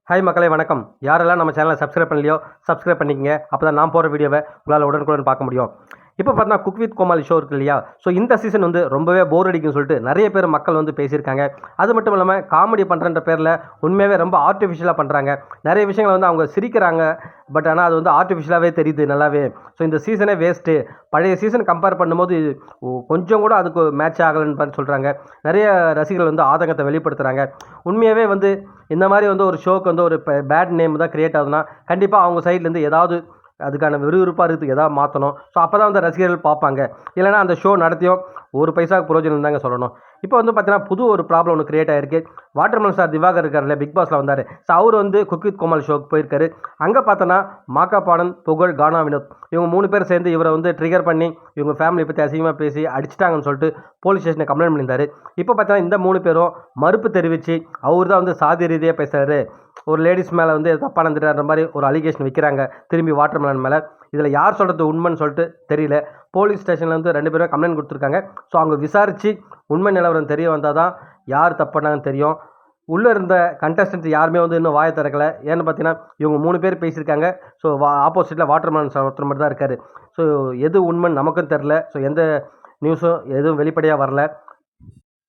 Hi மக்களே வணக்கம். யாரெல்லாம் நம்ம சேனலை சப்ஸ்கிரைப் பண்ணலையோ சப்ஸ்கிரைப் பண்ணிக்கங்க. அப்போ தான் நான் போகிற வீடியோவை உங்களால் உடனுக்குடன் பார்க்க முடியும். இப்போ பார்த்தீங்கன்னா குக் வித் கோமாளி ஷோ இருக்கு இல்லையா? ஸோ இந்த சீசன் வந்து ரொம்பவே போர் அடிக்கும்னு சொல்லிட்டு நிறைய பேர் மக்கள் வந்து பேசியிருக்காங்க. அது மட்டும் இல்லாமல் காமெடி பண்ணுறன்ற பேரில் உண்மையாகவே ரொம்ப ஆர்டிஃபிஷியலாக பண்ணுறாங்க. நிறைய விஷயங்கள் வந்து அவங்க சிரிக்கிறாங்க. பட் ஆனால் அது வந்து ஆர்டிஃபிஷியலாகவே தெரியுது நல்லாவே. ஸோ இந்த சீசனே வேஸ்ட்டு. பழைய சீசன் கம்பேர் பண்ணும்போது கொஞ்சம் கூட அதுக்கு மேட்ச் ஆகலைன்னு சொல்கிறாங்க. நிறைய ரசிகர்கள் வந்து ஆதங்கத்தை வெளிப்படுத்துகிறாங்க. உண்மையாகவே வந்து இந்த மாதிரி வந்து ஒரு ஷோக்கு வந்து ஒரு பேட் நேம் தான் கிரியேட் ஆகுதுன்னா கண்டிப்பாக அவங்க சைட்லேருந்து ஏதாவது அதுக்கான விறுவிறுப்பாக இருக்கிறதுக்கு எதாவது மாற்றணும். ஸோ அப்போ தான் வந்து ரசிகர்கள் பார்ப்பாங்க. இல்லைனா அந்த ஷோ நடத்தியும் ஒரு பைசாவுக்கு பிரயோஜனம் தாங்க சொல்லணும். இப்போ வந்து பார்த்தீங்கன்னா புது ஒரு ப்ராப்ளம் ஒன்று கிரியேட் ஆகிருக்கு. வாட்டர்மெலன் ஸ்டார் திவாகர் இருக்கார்ல, பிக் பாஸில் வந்தார். ஸோ அவர் வந்து குக் வித் கோமாளி ஷோக்கு போயிருக்காரு. அங்கே பார்த்தோன்னா மாக்கா பாடன், புகழ், கானா வினோத் இவங்க 3 பேர் சேர்ந்து இவரை வந்து ட்ரிகர் பண்ணி இவங்க ஃபேமிலியை பற்றி அசிங்கமாக பேசி அடிச்சிட்டாங்கன்னு சொல்லிட்டு போலீஸ் ஸ்டேஷனை கம்ப்ளைண்ட் பண்ணியிருந்தார். இப்போ பார்த்தீங்கன்னா இந்த 3 பேரும் மறுப்பு தெரிவித்து அவர் தான் வந்து சாதி ரீதியாக பேசுகிறாரு, ஒரு லேடிஸ் மேலே வந்து தப்பாக நடந்துட்டான்ற மாதிரி ஒரு அலிகேஷன் வைக்கிறாங்க திரும்பி வாட்டர்மெலன் மேலே. இதில் யார் சொல்கிறது உண்மைன்னு சொல்லிட்டு தெரியல. போலீஸ் ஸ்டேஷனில் வந்து 2 பேரும் கம்ப்ளைண்ட் கொடுத்துருக்காங்க. ஸோ அவங்க விசாரித்து உண்மை நிலவரம் தெரிய வந்தால் தான் யார் தப்புனாங்கன்னு தெரியும். உள்ளே இருந்த கண்டஸ்டன்ட் யாருமே வந்து இன்னும் வாயை திறக்கலை. ஏன்னு பார்த்தீங்கன்னா இவங்க 3 பேர் பேசியிருக்காங்க. ஸோ ஆப்போசிட்டில் வாட்டர்மெலன் ஒருத்தர் மட்டும் தான் இருக்கார். ஸோ எது உண்மைன்னு நமக்கும் தெரில. ஸோ எந்த நியூஸும் எதுவும் வெளிப்படையாக வரல.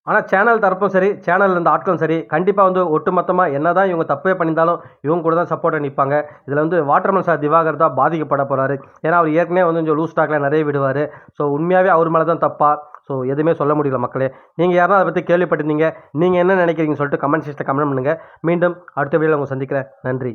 ஆனால் சேனல் தரப்பும் சரி, சேனலில் இருந்த ஆட்களும் சரி, கண்டிப்பாக வந்து ஒட்டுமொத்தமாக என்ன தான் இவங்க தப்பே பண்ணியிருந்தாலும் இவங்க கூட தான் சப்போர்ட்டாக நிற்பாங்க. இதில் வந்து வாட்டர்மெலன் ஸ்டார் திவாகர் தான் பாதிக்கப்பட போகிறாரு. ஏன்னா அவர் ஏற்கனவே வந்து கொஞ்சம் லூஸ் டாக்கில் நிறைய விடுவார். ஸோ உண்மையாகவே அவர் மேலே தான் தப்பா? ஸோ எதுவுமே சொல்ல முடியல மக்களே. நீங்கள் யாரும் அதை பற்றி கேள்விப்பட்டிருந்தீங்க, நீங்கள் என்ன நினைக்கிறீங்கன்னு சொல்லிட்டு கமெண்ட் செக்ஷனில் கமெண்ட் பண்ணுங்கள். மீண்டும் அடுத்த வீடியோவில் உங்களை சந்திக்கிறேன். நன்றி.